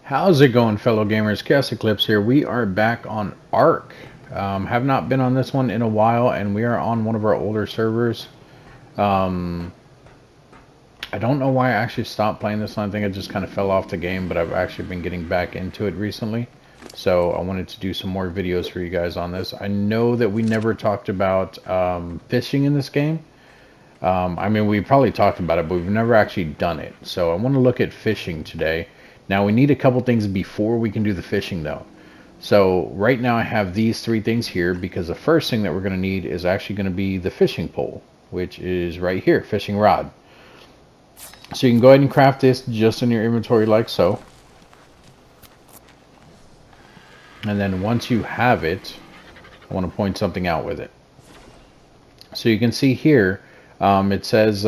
How's it going, fellow gamers? ChaosEclipse here. We are back on Ark. Have not been on this one in a while, and we are on one of our older servers. Um, I don't know why I actually stopped playing this one. I think I just kind of fell off the game, but I've actually been getting back into it recently. So I wanted to do some more videos for you guys on this. I know that we never talked about fishing in this game. I mean, we probably talked about it, but we've never actually done it. So I want to look at fishing today. Now, we need a couple things before we can do the fishing, though. So right now I have these three things here because the first thing that we're going to need is actually going to be the fishing pole, which is right here, fishing rod. So you can go ahead and craft this just in your inventory like so. And then once you have it, I want to point something out with it. So you can see here, it says,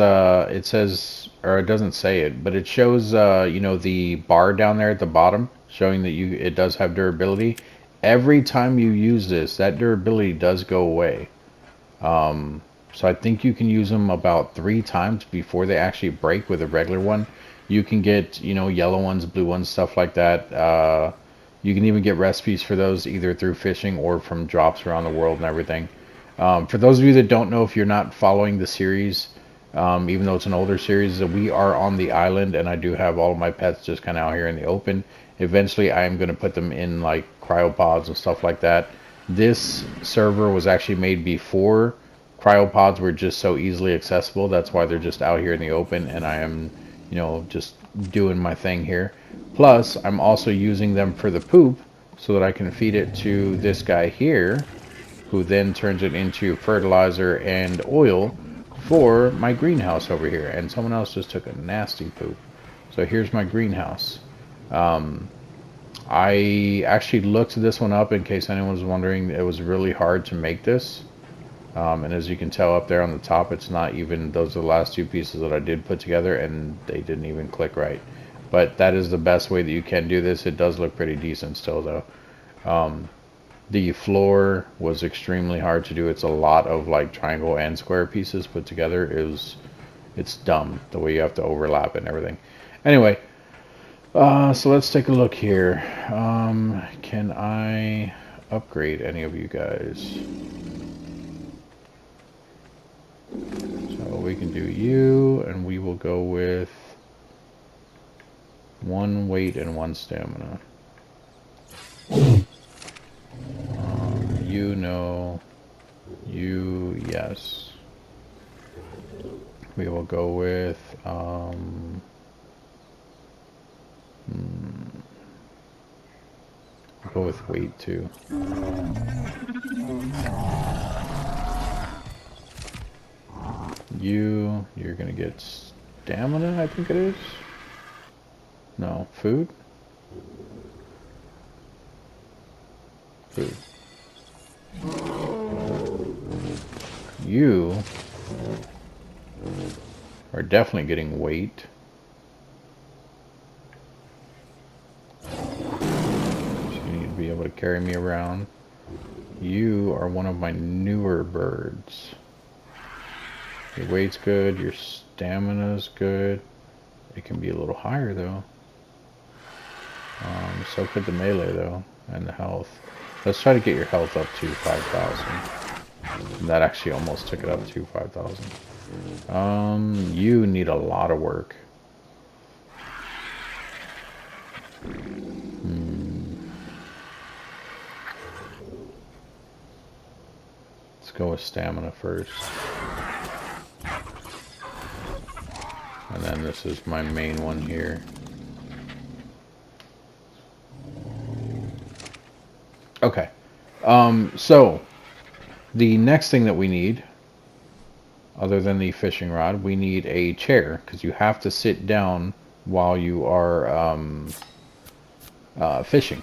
or it doesn't say it, but it shows, you know, the bar down there at the bottom, showing that it does have durability. Every time you use this, that durability does go away. So I think you can use them about 3 times before they actually break with a regular one. You can get, you know, yellow ones, blue ones, stuff like that. You can even get recipes for those either through fishing or from drops around the world and everything. For those of you that don't know, if you're not following the series, even though it's an older series, we are on the island, and I do have all of my pets just kind of out here in the open. Eventually, I am going to put them in like cryopods and stuff like that. This server was actually made before cryopods were just so easily accessible. That's why they're just out here in the open, and I am, you know, just doing my thing here. Plus, I'm also using them for the poop so that I can feed it to this guy here, who then turns it into fertilizer and oil for my greenhouse over here. And someone else just took a nasty poop. So here's my greenhouse. I actually looked this one up in case anyone was wondering. It was really hard to make this. And as you can tell up there on the top, it's not even, those are the last 2 pieces that I did put together, and they didn't even click right. But that is the best way that you can do this. It does look pretty decent still, though. The floor was extremely hard to do. It's a lot of like triangle and square pieces put together. It's dumb the way you have to overlap and everything. Anyway, so let's take a look here. Can I upgrade any of you guys? So we can do you, and we will go with 1 weight and 1 stamina. You know, you, yes. We will go with, I'll go with weight too. You're gonna get stamina, I think it is. No, food? Food. You are definitely getting weight. So you need to be able to carry me around. You are one of my newer birds. Your weight's good, your stamina's good. It can be a little higher though. So could the melee though, and the health. Let's try to get your health up to 5,000. That actually almost took it up to 5,000. You need a lot of work. Let's go with stamina first. And then this is my main one here. Okay. So the next thing that we need, other than the fishing rod, we need a chair, because you have to sit down while you are fishing,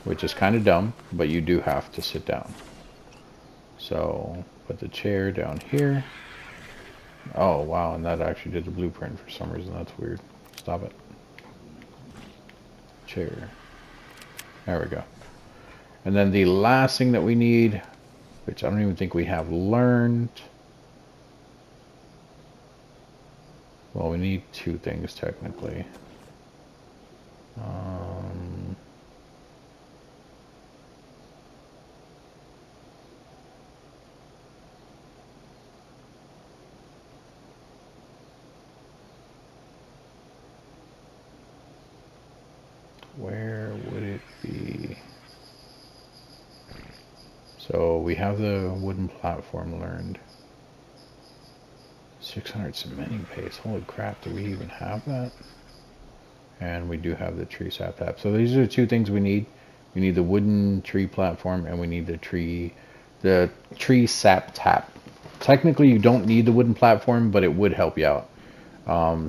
which is kind of dumb, but you do have to sit down. So put the chair down here. Oh wow, and that actually did the blueprint for some reason. That's weird. Stop it. Chair. There we go. And then the last thing that we need, which I don't even think we have learned. Well, we need 2 things technically. Where would it be? So we have the wooden platform learned. 600 cementing paste. Holy crap, do we even have that? And we do have the tree sap tap. So these are the two things we need. We need the wooden tree platform and we need the tree sap tap. Technically you don't need the wooden platform, but it would help you out.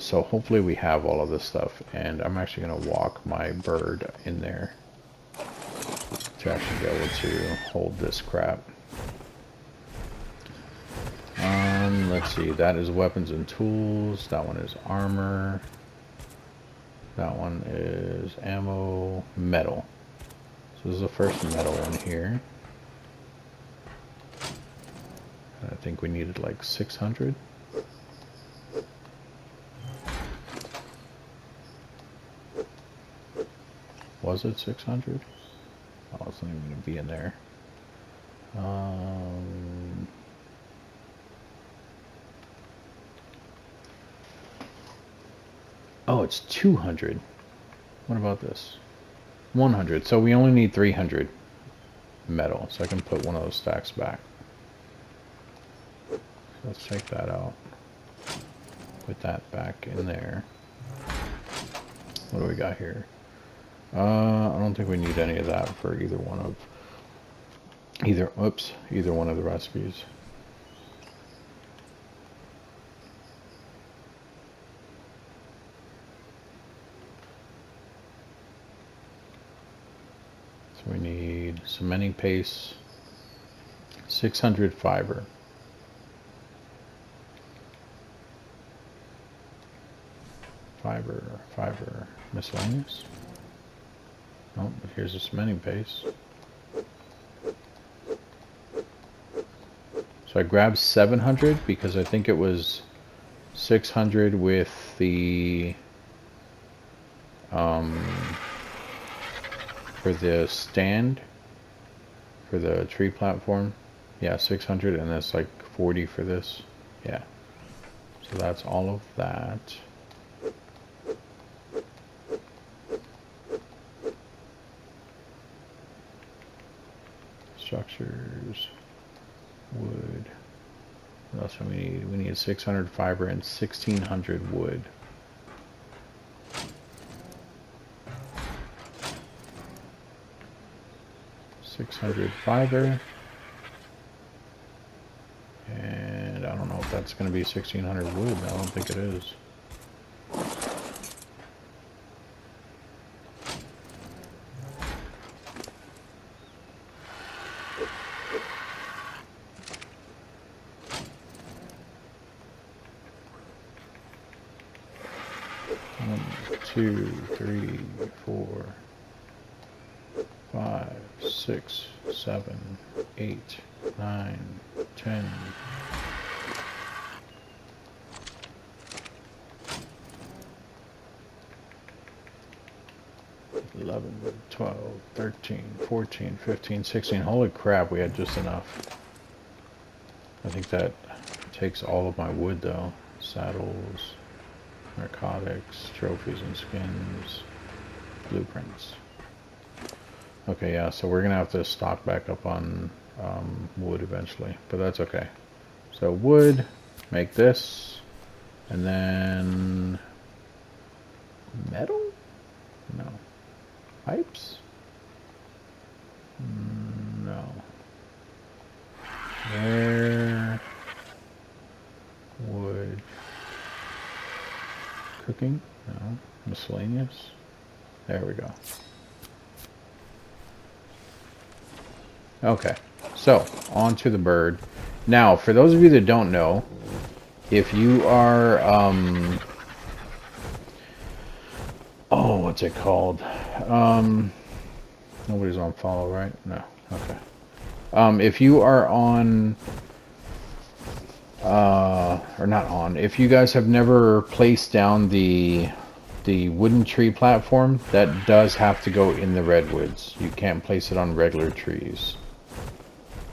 So hopefully we have all of this stuff, and I'm actually going to walk my bird in there to actually be able to hold this crap. Let's see, that is weapons and tools, that one is armor, that one is ammo, metal. So this is the first metal in here. I think we needed like 600. Was it 600? Oh, it's not even going to be in there. Oh, it's 200. What about this? 100. So we only need 300 metal. So I can put one of those stacks back. So let's take that out. Put that back in there. What do we got here? I don't think we need any of that for either one of either one of the recipes. So we need cementing paste, 600 fiber. Fiber, miscellaneous. Oh, here's a cementing paste. So I grabbed 700 because I think it was 600 with the for the stand for the tree platform. Yeah, 600, and that's like 40 for this. Yeah. So that's all of that. Structures, wood. What else do we need? We need 600 fiber and 1600 wood. $600 fiber, and I don't know if that's going to be 1600 wood. I don't think it is. One, two, three, 4, 5, 6, 7, 8, 9, 10. 11, 12, 13, 14, 15, 16. Holy crap, we had just enough. I think that takes all of my wood though. Saddles, narcotics, trophies and skins, blueprints. Okay, yeah, so we're gonna have to stock back up on wood eventually, but that's okay. So wood, make this, and then metal? No. Pipes? No. Where? Wood. Cooking? No. Miscellaneous? There we go. Okay, so on to the bird. Now, for those of you that don't know, if you are, oh, what's it called? Nobody's on follow, right? No. Okay. If you are on, or not on, if you guys have never placed down the wooden tree platform, that does have to go in the redwoods. You can't place it on regular trees.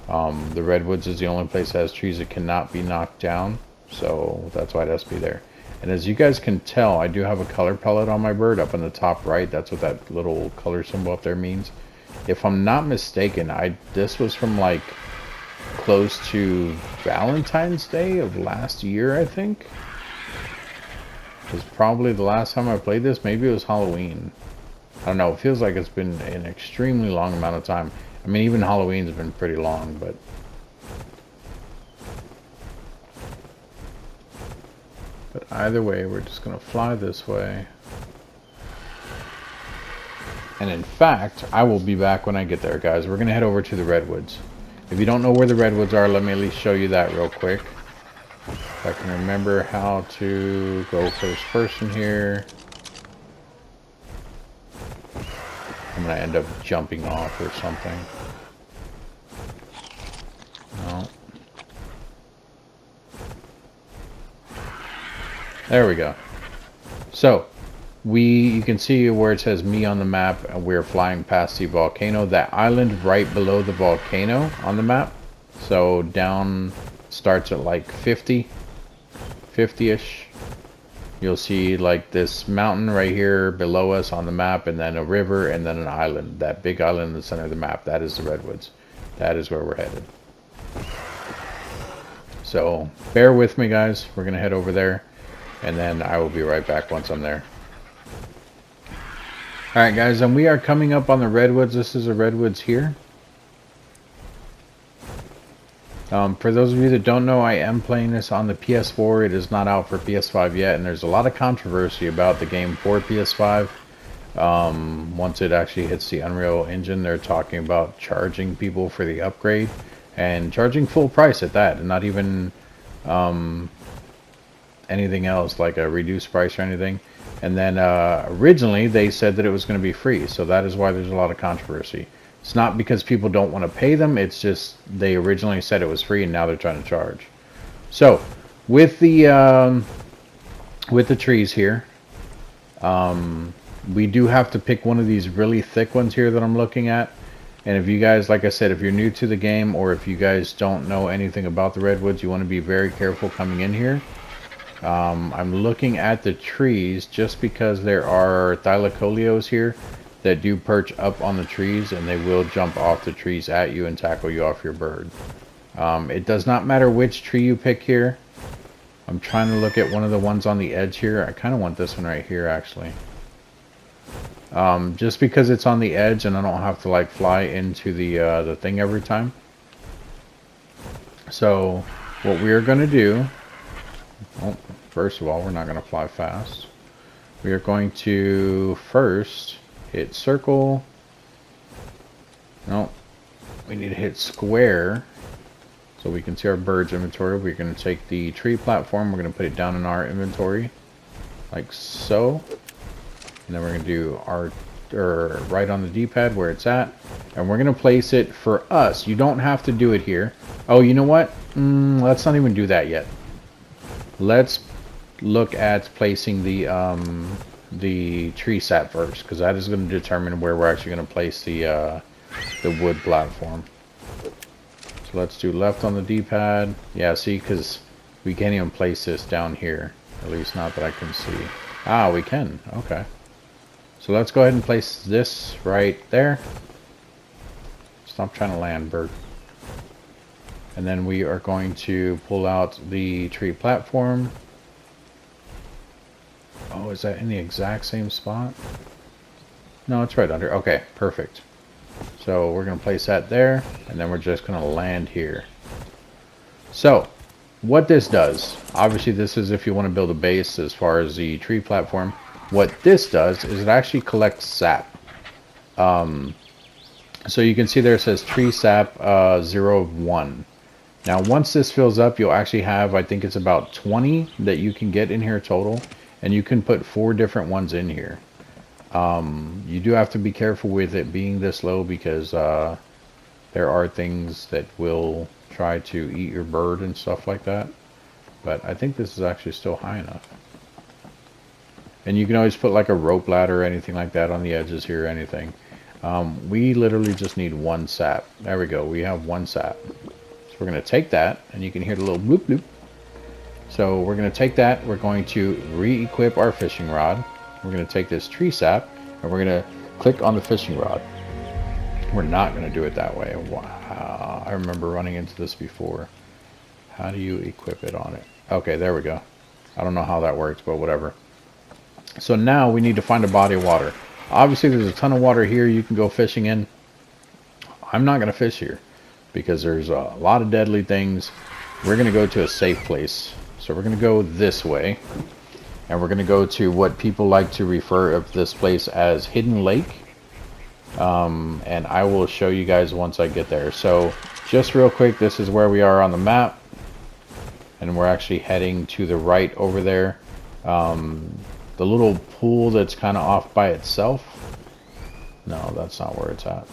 The redwoods is the only place that has trees that cannot be knocked down. So that's why it has to be there. And as you guys can tell, I do have a color palette on my bird up in the top right. That's what that little color symbol up there means. If I'm not mistaken, this was from like close to Valentine's Day of last year, I think. It was probably the last time I played this. Maybe it was Halloween. I don't know. It feels like it's been an extremely long amount of time. I mean, even Halloween's been pretty long, but... But either way, we're just going to fly this way. And in fact, I will be back when I get there, guys. We're going to head over to the Redwoods. If you don't know where the Redwoods are, let me at least show you that real quick. If I can remember how to go first person here. I'm going to end up jumping off or something. No. There we go. So, you can see where it says me on the map, and we're flying past the volcano. That island right below the volcano on the map. So down starts at like 50-ish. You'll see like this mountain right here below us on the map, and then a river, and then an island. That big island in the center of the map, that is the Redwoods. That is where we're headed. So bear with me, guys. We're going to head over there, and then I will be right back once I'm there. Alright, guys, and we are coming up on the Redwoods. This is the Redwoods here. For those of you that don't know, I am playing this on the PS4. It is not out for PS5 yet, and there's a lot of controversy about the game for PS5. Once it actually hits the Unreal Engine, they're talking about charging people for the upgrade, and charging full price at that, and not even anything else like a reduced price or anything. And then originally they said that it was going to be free, so that is why there's a lot of controversy. It's not because people don't want to pay them, it's just they originally said it was free and now they're trying to charge. So with the trees here, we do have to pick one of these really thick ones here that I'm looking at. And if you guys, like I said, if you're new to the game, or if you guys don't know anything about the Redwoods, you want to be very careful coming in here. I'm looking at the trees just because there are thylacoleos here that do perch up on the trees, and they will jump off the trees at you and tackle you off your bird. It does not matter which tree you pick here. I'm trying to look at one of the ones on the edge here. I kind of want this one right here, actually. Just because it's on the edge and I don't have to like fly into the thing every time. So what we're going to do... Well, first of all, we're not going to fly fast. We are going to first hit circle. No, we need to hit square so we can see our bird's inventory. We're going to take the tree platform. We're going to put it down in our inventory like so. And then we're going to do our right on the D-pad where it's at. And we're going to place it for us. You don't have to do it here. Oh, you know what? Let's not even do that yet. Let's look at placing the tree sap first, because that is going to determine where we're actually going to place the wood platform. So let's do left on the D-pad. Yeah, see, because we can't even place this down here. At least not that I can see. Ah, we can. Okay. So let's go ahead and place this right there. Stop trying to land, bird. And then we are going to pull out the tree platform. Oh, is that in the exact same spot? No, it's right under. Okay, perfect. So we're going to place that there, and then we're just going to land here. So, what this does, obviously this is if you want to build a base as far as the tree platform. What this does is it actually collects sap. So you can see there it says tree sap 0 of 1. Now once this fills up, you'll actually have, I think it's about 20 that you can get in here total. And you can put 4 different ones in here. You do have to be careful with it being this low, because there are things that will try to eat your bird and stuff like that. But I think this is actually still high enough. And you can always put like a rope ladder or anything like that on the edges here or anything. We literally just need 1 sap. There we go. We have 1 sap. So we're going to take that, and you can hear the little bloop bloop. So we're going to take that. We're going to re-equip our fishing rod. We're going to take this tree sap and we're going to click on the fishing rod. We're not going to do it that way. Wow. I remember running into this before. How do you equip it on it? Okay, there we go. I don't know how that works, but whatever. So now we need to find a body of water. Obviously, there's a ton of water here you can go fishing in. I'm not going to fish here because there's a lot of deadly things. We're going to go to a safe place. So we're going to go this way. And we're going to go to what people like to refer to this place as Hidden Lake. And I will show you guys once I get there. So just real quick, this is where we are on the map. And we're actually heading to the right over there. The little pool that's kind of off by itself. No, that's not where it's at.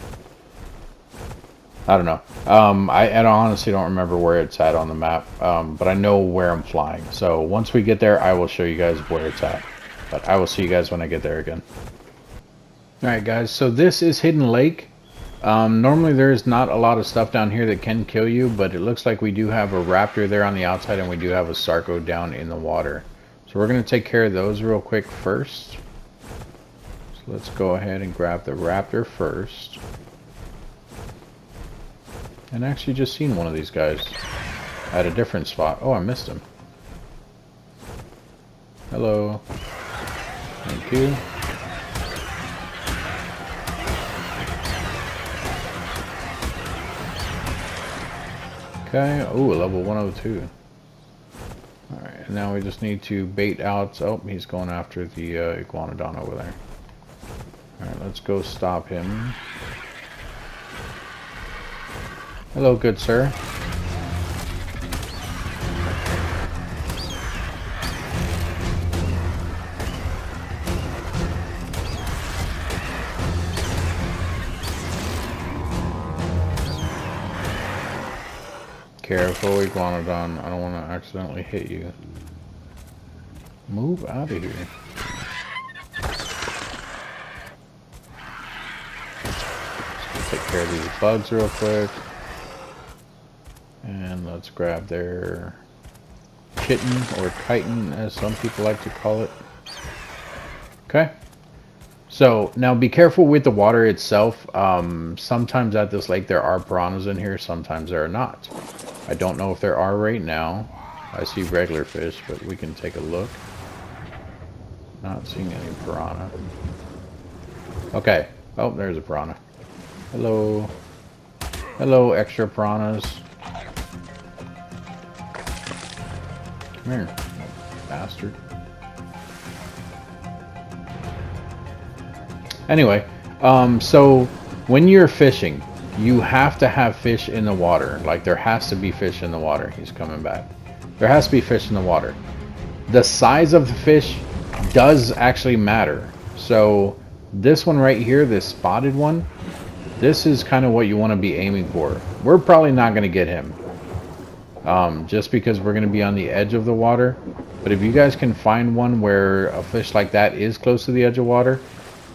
I don't know. I honestly don't remember where it's at on the map. But I know where I'm flying. So once we get there, I will show you guys where it's at. But I will see you guys when I get there again. Alright guys, so this is Hidden Lake. Normally there's not a lot of stuff down here that can kill you, but it looks like we do have a raptor there on the outside and we do have a sarco down in the water. So we're going to take care of those real quick first. So let's go ahead and grab the raptor first. And actually just seen one of these guys at a different spot. Oh, I missed him. Hello. Thank you. Okay, ooh, level 102. Alright, now we just need to bait out. Oh, he's going after the iguanodon over there. Alright, let's go stop him. Hello, good sir. Careful, iguanodon. I don't want to accidentally hit you. Move out of here. Let's take care of these bugs real quick. And let's grab their kitten, or chitin as some people like to call it. Okay. So now be careful with the water itself. Sometimes at this lake there are piranhas in here, sometimes there are not. I don't know if there are right now. I see regular fish, but we can take a look. Not seeing any piranha. Okay. Oh, there's a piranha. Hello. Hello, extra piranhas. Come here, bastard. Anyway, so when you're fishing, you have to have fish in the water. Like, there has to be fish in the water. He's coming back. There has to be fish in the water. The size of the fish does actually matter. So this one right here, this spotted one, this is kind of what you want to be aiming for. We're probably not going to get him. Just because we're going to be on the edge of the water. But if you guys can find one where a fish like that is close to the edge of water,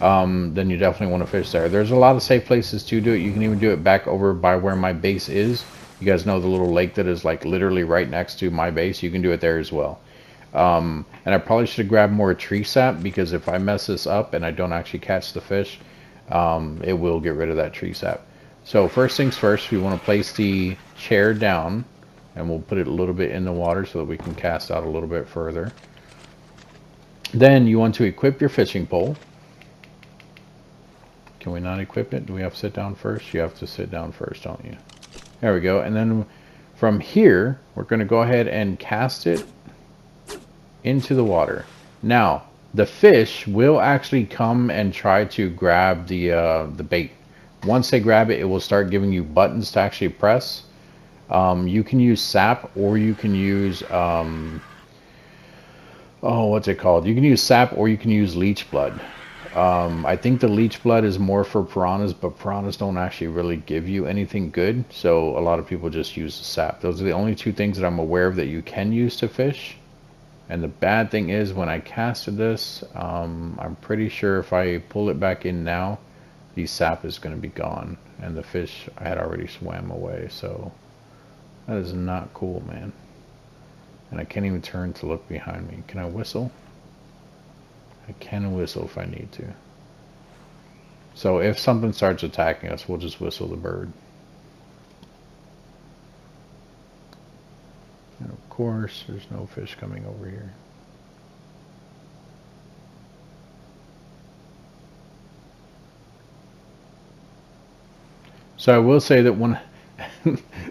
then you definitely want to fish there. There's a lot of safe places to do it. You can even do it back over by where my base is. You guys know the little lake that is like literally right next to my base. You can do it there as well. And I probably should have grabbed more tree sap, because if I mess this up and I don't actually catch the fish, it will get rid of that tree sap. So first things first, we want to place the chair down, and we'll put it a little bit in the water so that we can cast out a little bit further. Then you want to equip your fishing pole. Can we not equip it? Do we have to sit down first? You have to sit down first, don't you? There we go. And then from here, we're going to go ahead and cast it into the water. Now, the fish will actually come and try to grab the bait. Once they grab it, it will start giving you buttons to actually press. You can use sap, or you can use oh, what's it called? You can use sap, or you can use leech blood. I think the leech blood is more for piranhas, but piranhas don't actually really give you anything good, so a lot of people just use the sap. Those are the only two things that I'm aware of that you can use to fish. And the bad thing is, when I casted this, I'm pretty sure if I pull it back in now, the sap is going to be gone, and the fish I had already swam away, so that is not cool, man. And I can't even turn to look behind me. Can I whistle? I can whistle if I need to. So if something starts attacking us, we'll just whistle the bird. And of course, there's no fish coming over here. So I will say that when...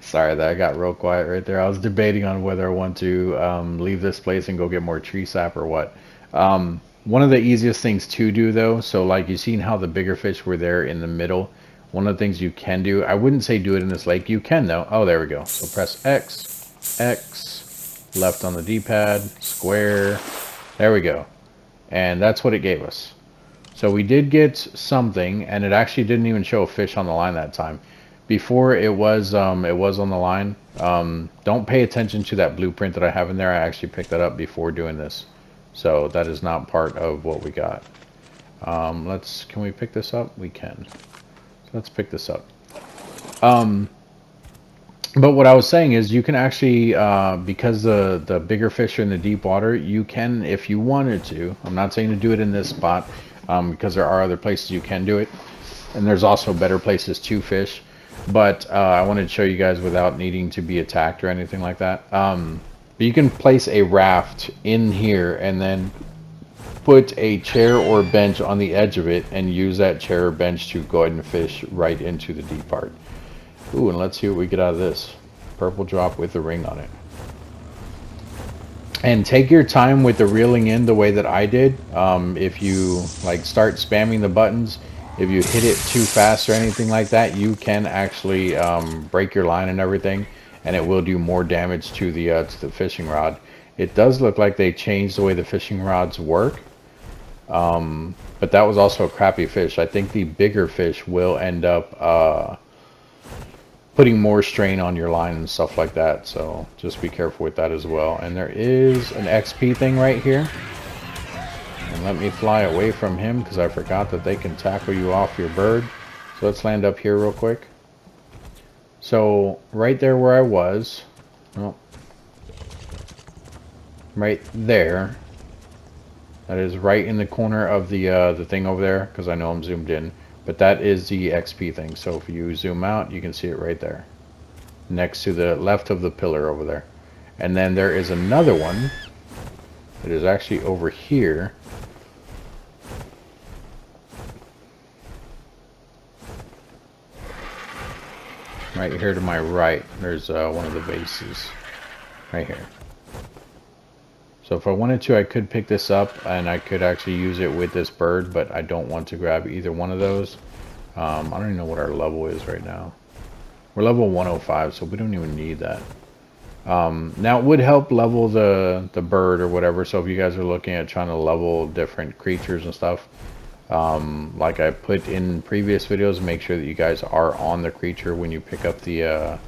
Sorry that I got real quiet right there. I was debating on whether I want to leave this place and go get more tree sap or what. One of the easiest things to do though, so like you've seen how the bigger fish were there in the middle. One of the things you can do, I wouldn't say do it in this lake. You can though. Oh, there we go. So press X, X, left on the D-pad, square. There we go. And that's what it gave us. So we did get something, and it actually didn't even show a fish on the line that time. Before it was on the line. Don't pay attention to that blueprint that I have in there. I actually picked that up before doing this. So that is not part of what we got. Can we pick this up? We can. So let's pick this up. But what I was saying is you can actually, because the bigger fish are in the deep water, you can, if you wanted to, I'm not saying to do it in this spot, because there are other places you can do it. And there's also better places to fish. But I wanted to show you guys without needing to be attacked or anything like that. But you can place a raft in here and then put a chair or bench on the edge of it and use that chair or bench to go ahead and fish right into the deep part. Ooh, and let's see what we get out of this. Purple drop with the ring on it. And take your time with the reeling in the way that I did. If you like start spamming the buttons, if you hit it too fast or anything like that, you can actually break your line and everything, and it will do more damage to the fishing rod. It does look like they changed the way the fishing rods work, but that was also a crappy fish. I think the bigger fish will end up putting more strain on your line and stuff like that, so just be careful with that as well. And there is an XP thing right here. And let me fly away from him because I forgot that they can tackle you off your bird. So let's land up here real quick. So right there where I was, well, right there, that is right in the corner of the thing over there, because I know I'm zoomed in. But that is the XP thing. So if you zoom out, you can see it right there, next to the left of the pillar over there. And then there is another one that is actually over here. Right here to my right, there's one of the bases right here. So if I wanted to, I could pick this up and I could actually use it with this bird, but I don't want to grab either one of those. I don't even know what our level is right now. We're level 105, so we don't even need that. Now it would help level the bird or whatever. So if you guys are looking at trying to level different creatures and stuff, like I put in previous videos, make sure that you guys are on the creature when you pick up the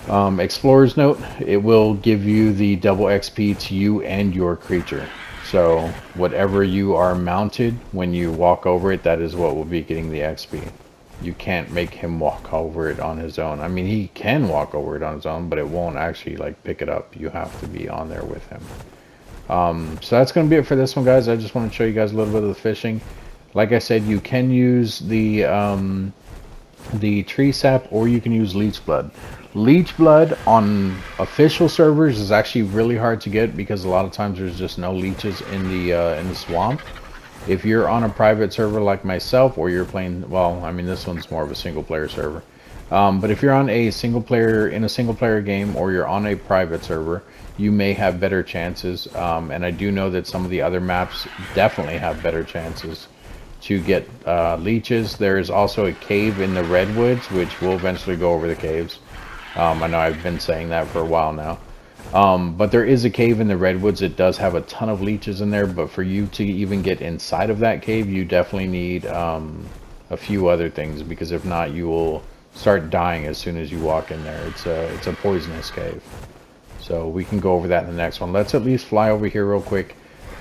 Explorer's Note. It will give you the double XP to you and your creature. So whatever you are mounted, when you walk over it, that is what will be getting the XP. You can't make him walk over it on his own. I mean, he can walk over it on his own, but it won't actually like pick it up. You have to be on there with him. So that's going to be it for this one, guys. I just want to show you guys a little bit of the fishing. Like I said, you can use the tree sap, or you can use leech blood. Leech blood on official servers is actually really hard to get because a lot of times there's just no leeches in the swamp. If you're on a private server like myself, or you're playing, well, I mean, this one's more of a single player server. But if you're on a single player game, or you're on a private server, you may have better chances. And I do know that some of the other maps definitely have better chances to get leeches. There is also a cave in the redwoods, which we'll eventually go over the caves. I know I've been saying that for a while now. But there is a cave in the redwoods. It does have a ton of leeches in there, but for you to even get inside of that cave, you definitely need a few other things, because if not, you will start dying as soon as you walk in there. It's a poisonous cave. So we can go over that in the next one. Let's at least fly over here real quick,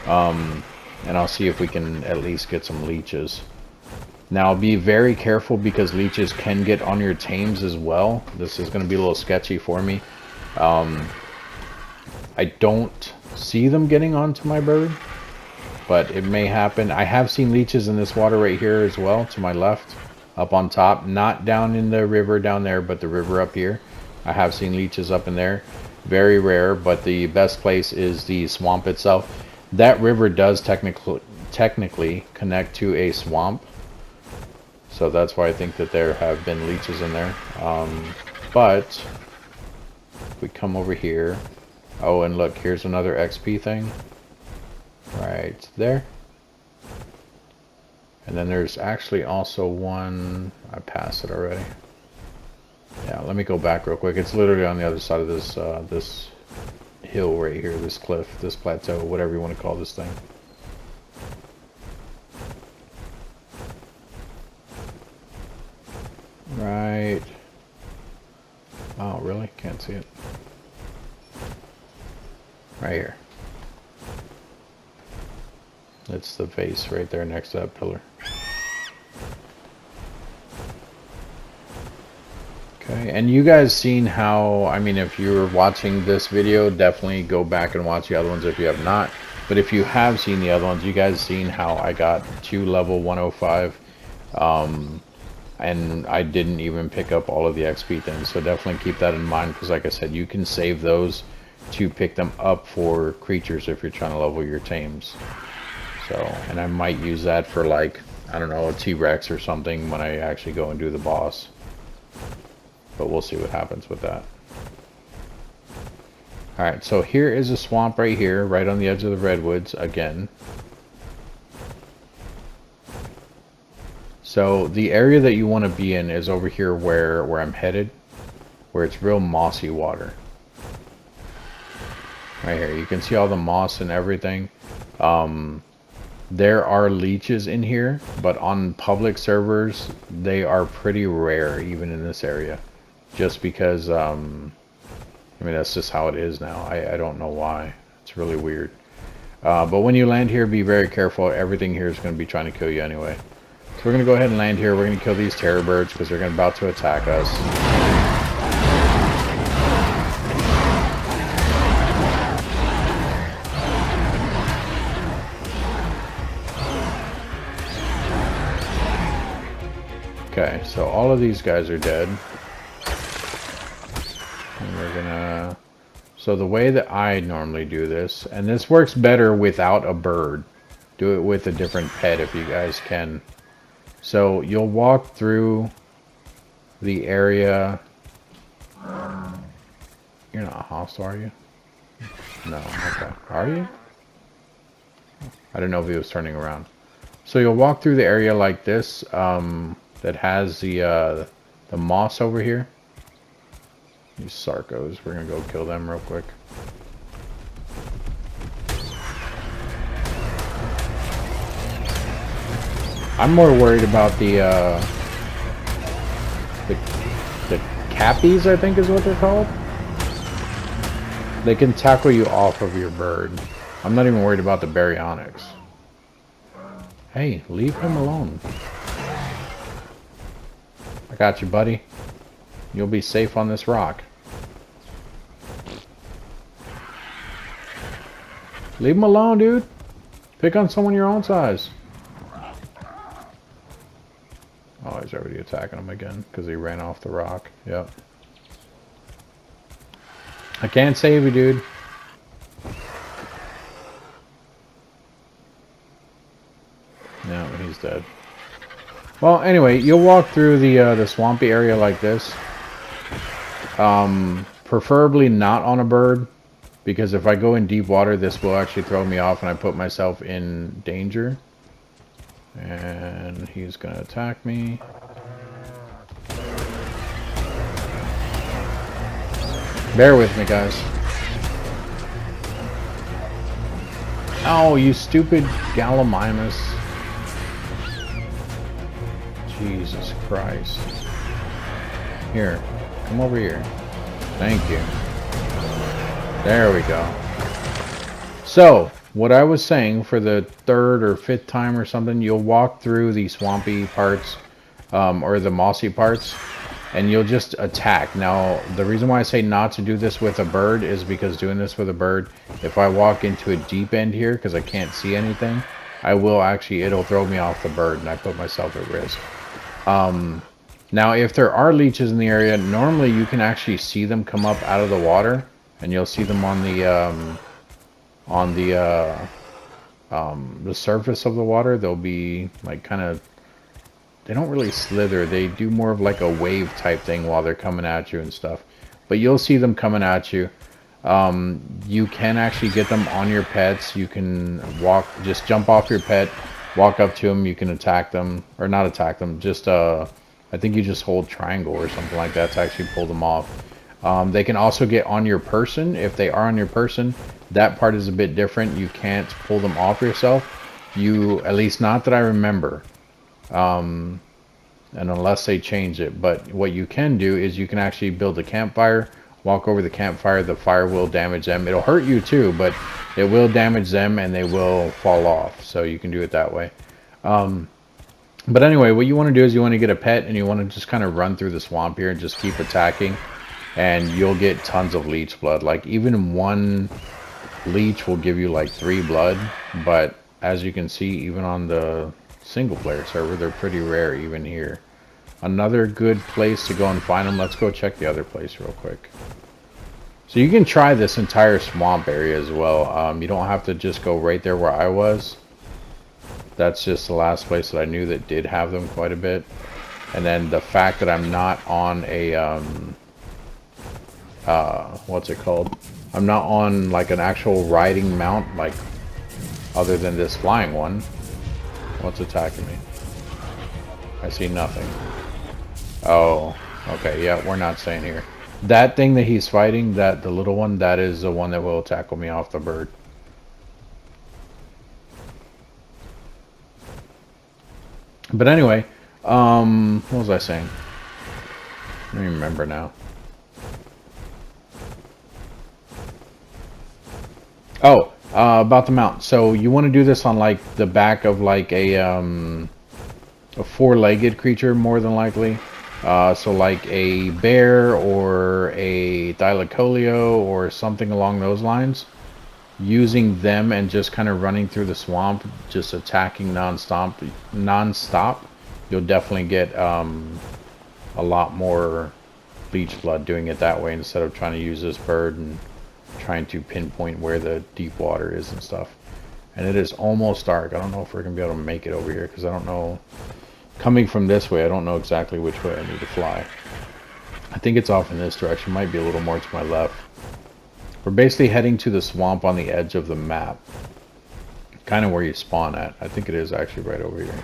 and I'll see if we can at least get some leeches. Now be very careful, because leeches can get on your tames as well. This is going to be a little sketchy for me. I don't see them getting onto my bird, but it may happen. I have seen leeches in this water right here as well, to my left, up on top. Not down in the river down there, but the river up here. I have seen leeches up in there. Very rare, but the best place is the swamp itself. That river does technically connect to a swamp, so that's why I think that there have been leeches in there. But if we come over here, oh, and look, here's another XP thing right there. And then there's actually also one, I passed it already. Yeah, let me go back real quick. It's literally on the other side of this this hill right here, this cliff, this plateau, whatever you want to call this thing. Right. Oh, really? Can't see it. Right here. It's the vase right there next to that pillar. Okay, and you guys seen how, I mean, if you're watching this video, definitely go back and watch the other ones if you have not. But if you have seen the other ones, you guys seen how I got to level 105. And I didn't even pick up all of the XP things. So definitely keep that in mind, because like I said, you can save those to pick them up for creatures if you're trying to level your tames. So, and I might use that for, like, I don't know, a T-Rex or something when I actually go and do the boss. But we'll see what happens with that. Alright, so here is a swamp right here, right on the edge of the redwoods again. So the area that you want to be in is over here where I'm headed, where it's real mossy water. Right here, you can see all the moss and everything. There are leeches in here, but on public servers, they are pretty rare, even in this area. Just because, I mean, that's just how it is now. I don't know why. It's really weird. But when you land here, be very careful. Everything here is going to be trying to kill you anyway. So we're going to go ahead and land here. We're going to kill these terror birds because they're about to attack us. Okay, so all of these guys are dead. And we're gonna... So the way that I normally do this, and this works better without a bird. Do it with a different pet if you guys can. So you'll walk through the area. You're not hostile, are you? No, okay. Are you? I didn't know if he was turning around. So you'll walk through the area like this, that has the moss over here. These Sarcos, we're gonna go kill them real quick. I'm more worried about the cappies, I think is what they're called. They can tackle you off of your bird. I'm not even worried about the baryonyx. Hey, leave him alone. I got you, buddy. You'll be safe on this rock. Leave him alone, dude. Pick on someone your own size. Oh, he's already attacking him again because he ran off the rock. Yep. I can't save you, dude. No, he's dead. Well, anyway, you'll walk through the swampy area like this. Preferably not on a bird, because if I go in deep water, this will actually throw me off and I put myself in danger. And he's going to attack me. Bear with me, guys. Oh, you stupid Gallimimus. Jesus Christ. Here, come over here. Thank you. There we go. So, what I was saying, for the third or fifth time or something, you'll walk through the swampy parts, or the mossy parts, and you'll just attack. Now, the reason why I say not to do this with a bird is because doing this with a bird, if I walk into a deep end here, because I can't see anything, I will actually, it'll throw me off the bird, and I put myself at risk. Now, if there are leeches in the area, normally you can actually see them come up out of the water, and you'll see them on the surface of the water. They'll be like kind of, they don't really slither. They do more of like a wave type thing while they're coming at you and stuff. But you'll see them coming at you. You can actually get them on your pets. You can just jump off your pet, walk up to them. You can attack them, or not attack them. Just I think you just hold triangle or something like that to actually pull them off. They can also get on your person. If they are on your person, that part is a bit different. You can't pull them off yourself. At least not that I remember. And unless they change it. But what you can do is you can actually build a campfire, walk over the campfire. The fire will damage them. It'll hurt you too, but it will damage them and they will fall off. So you can do it that way. But anyway, what you want to do is you want to get a pet and you want to just kind of run through the swamp here and just keep attacking. And you'll get tons of leech blood. Like even one leech will give you like 3 blood. But as you can see, even on the single player server, they're pretty rare even here. Another good place to go and find them. Let's go check the other place real quick. So you can try this entire swamp area as well. You don't have to just go right there where I was. That's just the last place that I knew that did have them quite a bit. And then the fact that I'm not on a what's it called? I'm not on like an actual riding mount, like other than this flying one. What's attacking me? I see nothing. Oh, okay, yeah, we're not staying here. That thing that he's fighting, the little one, that is the one that will tackle me off the bird. But anyway, what was I saying? I don't even remember now. Oh, about the mount. So you want to do this on like the back of like a 4-legged creature, more than likely. So like a bear or a thylacoleo or something along those lines. Using them and just kind of running through the swamp, just attacking non-stop, you'll definitely get a lot more leech blood doing it that way instead of trying to use this bird and trying to pinpoint where the deep water is and stuff. And it is almost dark. I don't know if we're gonna be able to make it over here because I don't know. Coming from this way, I don't know exactly which way I need to fly. I think it's off in this direction. Might be a little more to my left. We're basically heading to the swamp on the edge of the map. Kind of where you spawn at. I think it is actually right over here.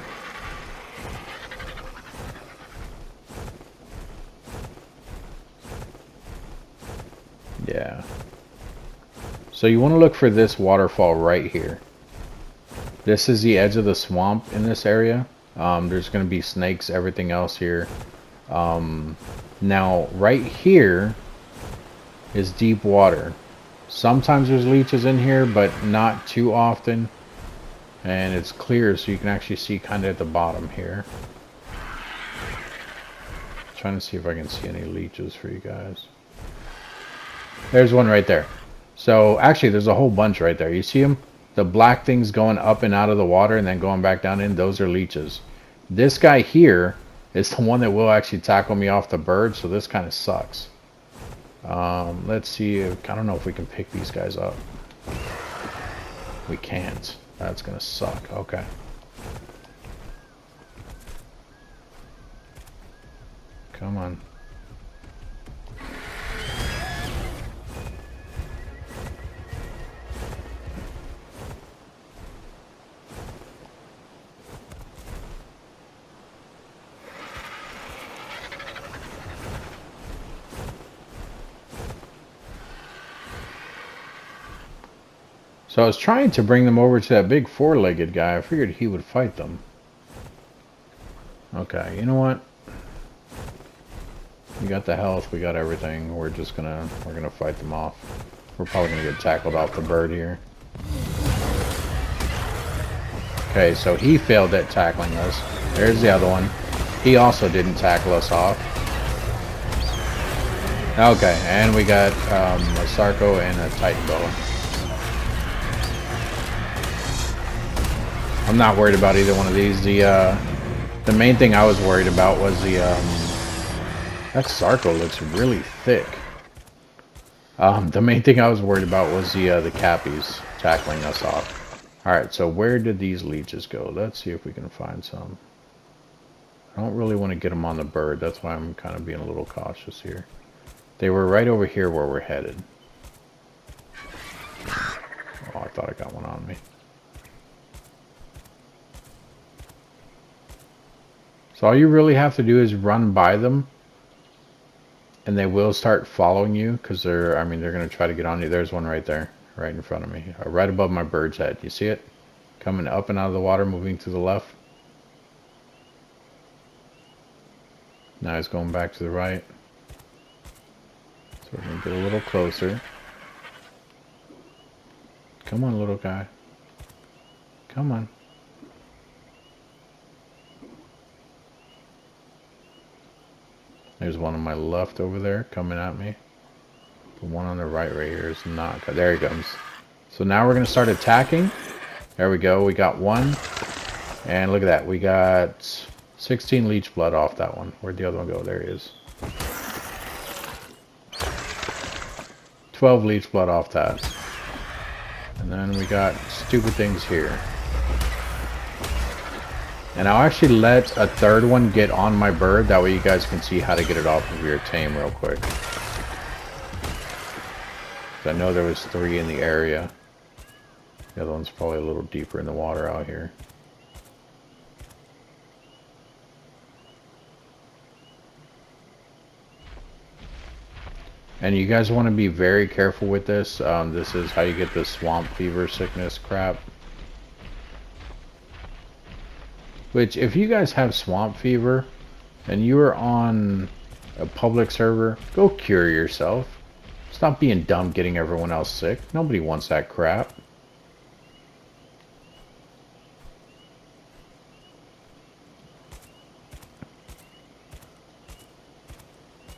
Yeah. So you want to look for this waterfall right here. This is the edge of the swamp in this area. There's going to be snakes, everything else here. Now, right here is deep water. Sometimes there's leeches in here, but not too often. And it's clear, so you can actually see kind of at the bottom here. Trying to see if I can see any leeches for you guys. There's one right there. So actually, there's a whole bunch right there. You see them? The black things going up and out of the water and then going back down in, those are leeches. This guy here is the one that will actually tackle me off the bird, so this kind of sucks. Let's see if, I don't know if we can pick these guys up. We can't. That's gonna suck. Okay. Come on. So I was trying to bring them over to that big 4-legged guy. I figured he would fight them. Okay, you know what? We got the health, we got everything. We're gonna fight them off. We're probably gonna get tackled off the bird here. Okay, so he failed at tackling us. There's the other one. He also didn't tackle us off. Okay, and we got a Sarco and a Titan Boa. I'm not worried about either one of these. The main thing I was worried about was that Sarco looks really thick. The main thing I was worried about was the Cappies tackling us off. Alright, so where did these leeches go? Let's see if we can find some. I don't really want to get them on the bird. That's why I'm kind of being a little cautious here. They were right over here where we're headed. Oh, I thought I got one on me. So all you really have to do is run by them. And they will start following you because they're going to try to get on you. There's one right there, right in front of me, right above my bird's head. You see it? Coming up and out of the water, moving to the left. Now he's going back to the right. So we're going to get a little closer. Come on, little guy. Come on. There's one on my left over there coming at me. The one on the right here is not. There he comes. So now we're going to start attacking. There we go. We got one. And look at that. We got 16 leech blood off that one. Where'd the other one go? There he is. 12 leech blood off that. And then we got stupid things here. And I'll actually let a third one get on my bird. That way you guys can see how to get it off of your tame real quick. I know there was 3 in the area. The other one's probably a little deeper in the water out here. And you guys want to be very careful with this. This is how you get the swamp fever sickness crap. Which, if you guys have swamp fever and you are on a public server, go cure yourself. Stop being dumb getting everyone else sick. Nobody wants that crap.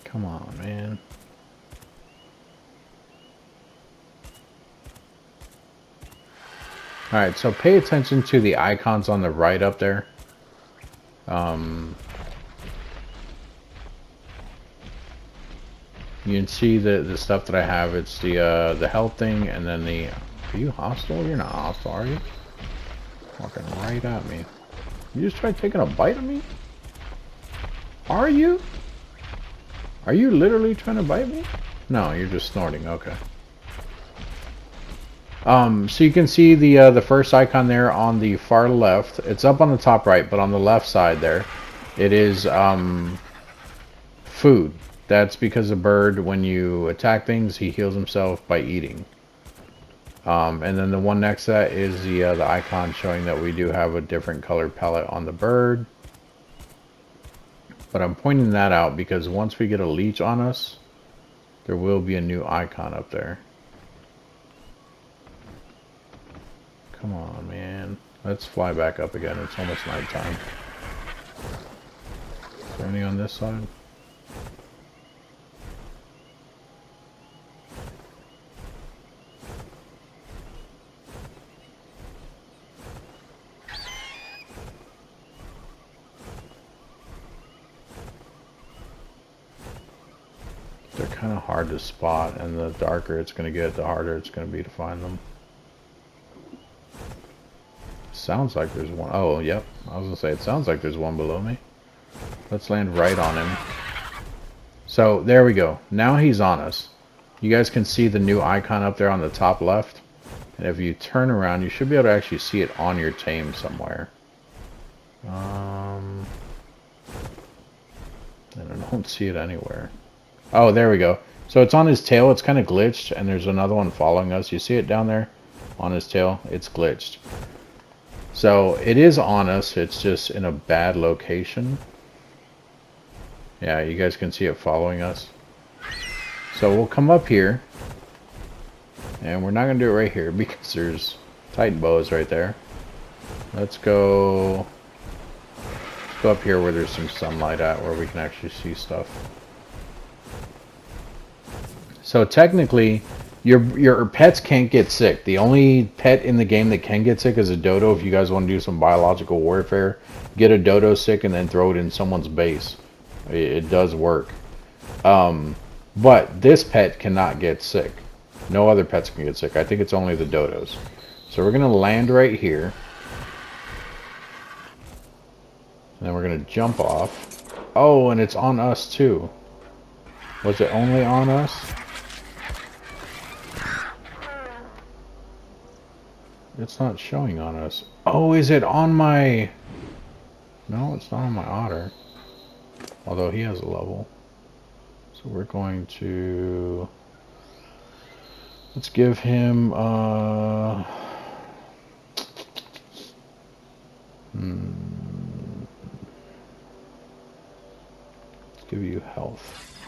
Come on, man. Alright, so pay attention to the icons on the right up there. You can see the stuff that I have. It's the health thing, and then the... Are you hostile? You're not hostile, are you? Walking right at me. You just tried taking a bite of me? Are you? Are you literally trying to bite me? No, you're just snorting. Okay. So you can see the first icon there on the far left. It's up on the top right, but on the left side there, it is food. That's because a bird, when you attack things, he heals himself by eating. And then the one next to that is the icon showing that we do have a different color palette on the bird. But I'm pointing that out because once we get a leech on us, there will be a new icon up there. Come on, man. Let's fly back up again. It's almost nighttime. Is there any on this side? They're kind of hard to spot, and the darker it's going to get, the harder it's going to be to find them. Sounds like there's one. Oh, yep. I was going to say, it sounds like there's one below me. Let's land right on him. So, there we go. Now he's on us. You guys can see the new icon up there on the top left. And if you turn around, you should be able to actually see it on your tame somewhere. And I don't see it anywhere. Oh, there we go. So it's on his tail. It's kind of glitched, and there's another one following us. You see it down there on his tail? It's glitched. So it is on us. It's just in a bad location. Yeah, you guys can see it following us. So we'll come up here. And we're not going to do it right here because there's Titan boas right there. Let's go up here where there's some sunlight at, where we can actually see stuff. So technically, your pets can't get sick. The only pet in the game that can get sick is a dodo. If you guys want to do some biological warfare, get a dodo sick and then throw it in someone's base. It does work. But this pet cannot get sick. No other pets can get sick. I think it's only the dodos. So we're going to land right here. And then we're going to jump off. Oh, and it's on us too. Was it only on us? It's not showing on us. Oh, is it on my... No, it's not on my otter. Although he has a level. So we're going to... Let's give him... Let's give you health.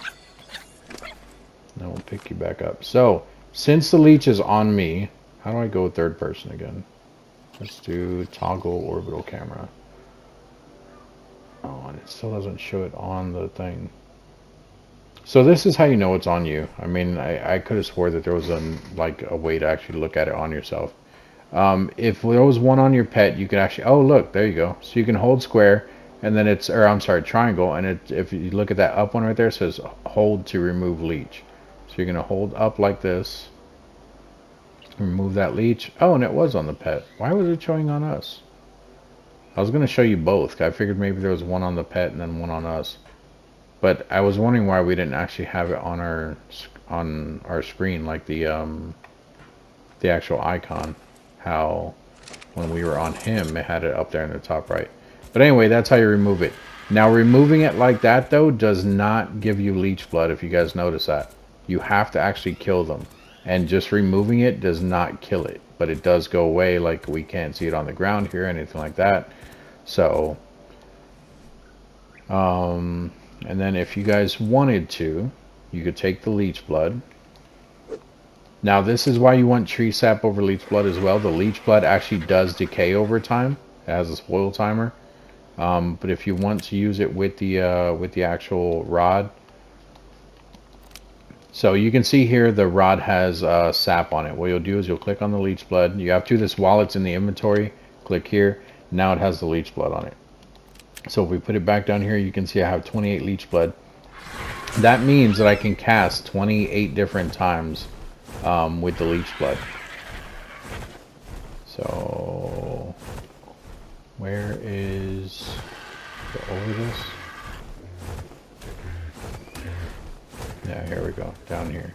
Then we'll pick you back up. So, since the leech is on me... How do I go third person again? Let's do toggle orbital camera. Oh, and it still doesn't show it on the thing. So this is how you know it's on you. I mean, I could have swore that there was a way to actually look at it on yourself. If there was one on your pet, you could actually... Oh, look, there you go. So you can hold square, and then it's... Or, I'm sorry, triangle, and if you look at that up one right there, it says hold to remove leech. So you're going to hold up like this. Remove that leech. Oh, and it was on the pet. Why was it showing on us? I was going to show you both. I figured maybe there was one on the pet and then one on us. But I was wondering why we didn't actually have it on our screen, like the actual icon. How when we were on him, it had it up there in the top right. But anyway, that's how you remove it. Now, removing it like that, though, does not give you leech blood, if you guys notice that. You have to actually kill them. And just removing it does not kill it. But it does go away, like we can't see it on the ground here, anything like that. So, and then if you guys wanted to, you could take the leech blood. Now, this is why you want tree sap over leech blood as well. The leech blood actually does decay over time. It has a spoil timer. But if you want to use it with the actual rod, so you can see here the rod has sap on it. What you'll do is you'll click on the leech blood. You have to do this while it's in the inventory. Click here. Now it has the leech blood on it. So if we put it back down here, you can see I have 28 leech blood. That means that I can cast 28 different times with the leech blood. So where is the over this? Yeah, here we go, down here.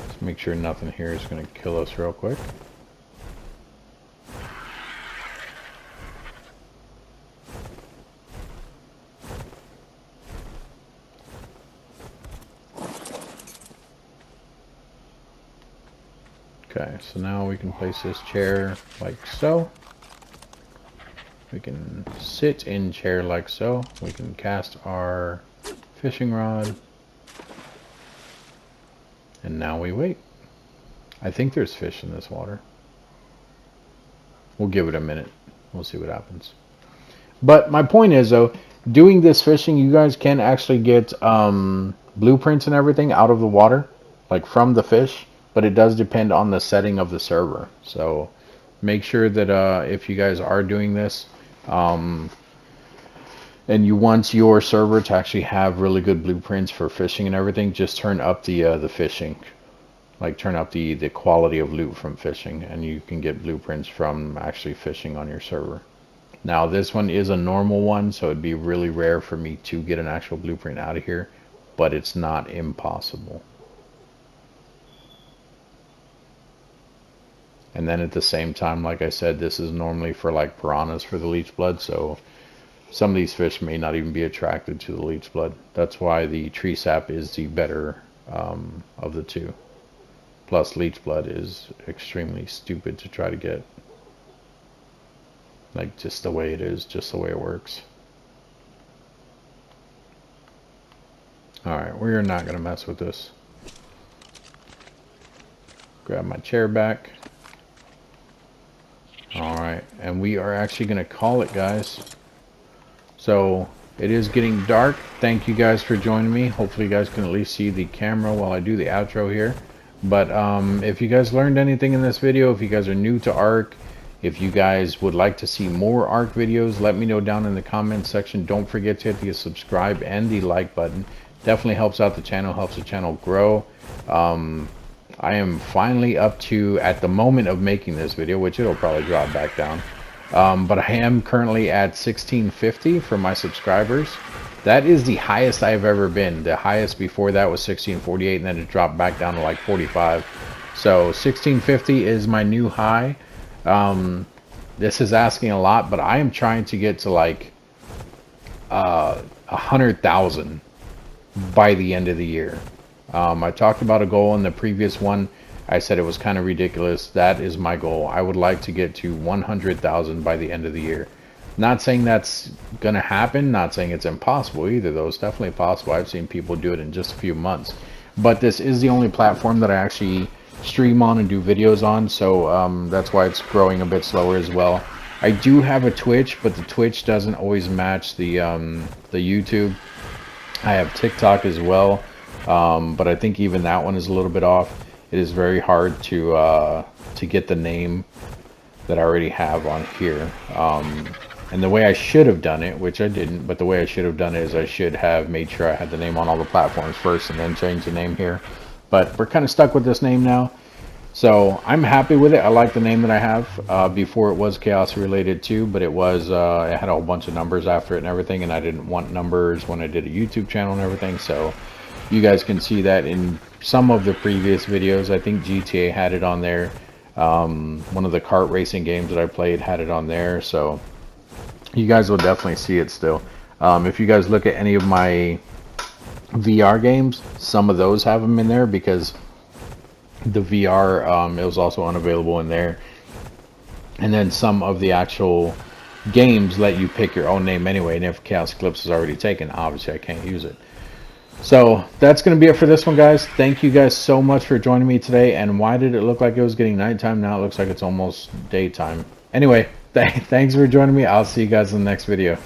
Let's make sure nothing here is going to kill us real quick. Okay, so now we can place this chair like so. We can sit in chair like so. We can cast our fishing rod. And now we wait. I think there's fish in this water. We'll give it a minute. We'll see what happens. But my point is, though, doing this fishing, you guys can actually get blueprints and everything out of the water, like from the fish. But it does depend on the setting of the server. So make sure that if you guys are doing this, and you want your server to actually have really good blueprints for fishing and everything, just turn up the fishing, like turn up the quality of loot from fishing, and you can get blueprints from actually fishing on your server. Now this one is a normal one, so it'd be really rare for me to get an actual blueprint out of here, but it's not impossible. And then at the same time, like I said, this is normally for like piranhas for the leech blood, so some of these fish may not even be attracted to the leech blood. That's why the tree sap is the better of the two. Plus leech blood is extremely stupid to try to get. Like just the way it is, just the way it works. Alright, we're not going to mess with this. Grab my chair back. Alright, and we are actually going to call it, guys. So, it is getting dark. Thank you guys for joining me. Hopefully you guys can at least see the camera while I do the outro here. But if you guys learned anything in this video, if you guys are new to Ark, if you guys would like to see more Ark videos, let me know down in the comments section. Don't forget to hit the subscribe and the like button. Definitely helps out the channel, helps the channel grow. I am finally up to, at the moment of making this video, which it'll probably drop back down, but I am currently at 1650 for my subscribers. That is the highest I've ever been. The highest before that was 1648, and then it dropped back down to like 45. So 1650 is my new high. This is asking a lot, but I am trying to get to like 100,000 by the end of the year. I talked about a goal in the previous one. I said it was kind of ridiculous. That is my goal. I would like to get to 100,000 by the end of the year. Not saying that's going to happen. Not saying it's impossible either, though. It's definitely possible. I've seen people do it in just a few months. But this is the only platform that I actually stream on and do videos on. So that's why it's growing a bit slower as well. I do have a Twitch, but the Twitch doesn't always match the YouTube. I have TikTok as well. But I think even that one is a little bit off. It is very hard to get the name that I already have on here. And the way I should have done it, which I didn't, but the way I should have done it is I should have made sure I had the name on all the platforms first and then change the name here. But we're kind of stuck with this name now. So I'm happy with it. I like the name that I have. Before it was Chaos Related too, but it was, it had a whole bunch of numbers after it and everything, and I didn't want numbers when I did a YouTube channel and everything. So you guys can see that in some of the previous videos. I think GTA had it on there. One of the kart racing games that I played had it on there. So you guys will definitely see it still. If you guys look at any of my VR games, some of those have them in there because the VR, it was also unavailable in there. And then some of the actual games let you pick your own name anyway. And if ChaosEclipse is already taken, obviously I can't use it. So that's going to be it for this one, guys. Thank you guys so much for joining me today. And why did it look like it was getting nighttime? Now it looks like it's almost daytime. Anyway, thanks for joining me. I'll see you guys in the next video.